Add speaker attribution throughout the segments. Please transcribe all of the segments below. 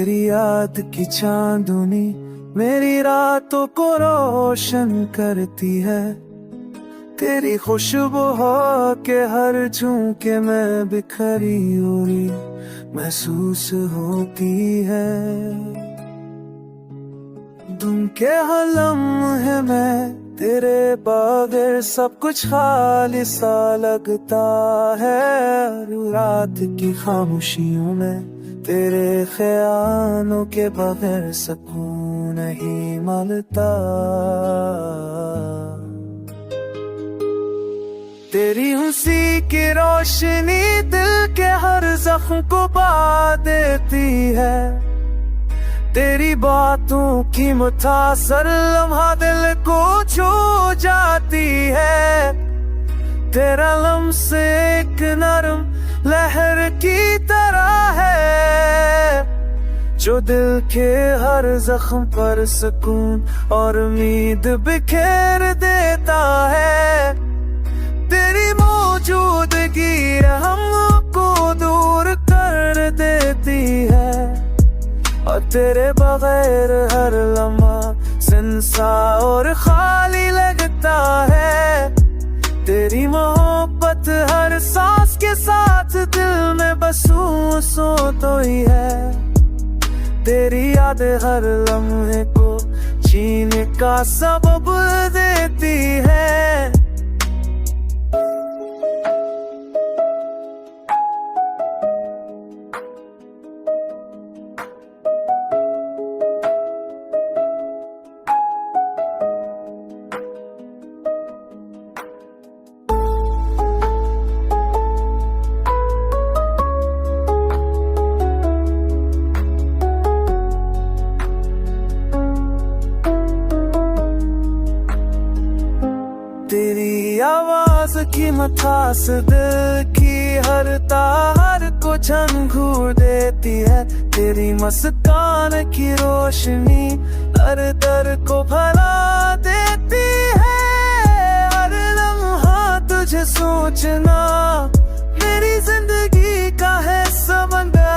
Speaker 1: तेरी याद की चांदनी मेरी रातों को रोशन करती है। तेरी खुशबू हो के हर झोंके में बिखरी हुई महसूस होती है। तुम के हलम है मैं तेरे बगैर सब कुछ खाली सा लगता है। रात की खामोशियों में तेरे ख्यालों के बगैर सुकून नहीं मिलता। तेरी हंसी की रोशनी दिल के हर जख्म को बहा देती है। तेरी बातों की मुतासर लम्हा दिल को छू जाती है। तेरा लम्स एक नरम लहर की तरह है जो दिल के हर जख्म पर सुकून और उम्मीद बिखेर देता है। तेरी मौजूदगी रहम को दूर कर देती है और तेरे बगैर हर लम्हा सुनसा और खाली लगता है। तेरी मोहब्बत हर सांस के साथ दिल में बसूसो तो ही है। तेरी याद हर लम्हे को जीने का सबब देती है। तेरी आवाज की मथास दिल की हर तार को झंझोर देती है। तेरी मुस्कान की रोशनी हर दर को भला देती है। हर लम्हा तुझे सोचना मेरी जिंदगी का है समंदर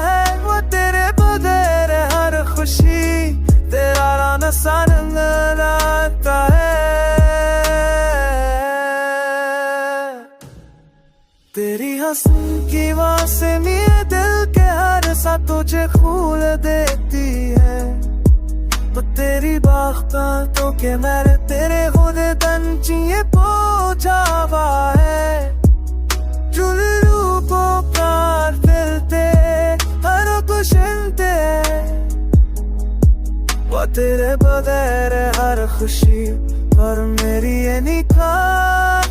Speaker 1: है। वो तेरे बगैर हर खुशी तेरा राना सारंग लाता है। तेरी हंसी की वासे मेरे दिल के हर सा तुझे खोल देती है। तो तेरी बातों के मेरे तेरे खुद तंचिए पहुंचावा है। जुल्लू प्यार फिरते हर कुछ वो तेरे बगैर हर खुशी पर मेरी ये निकाह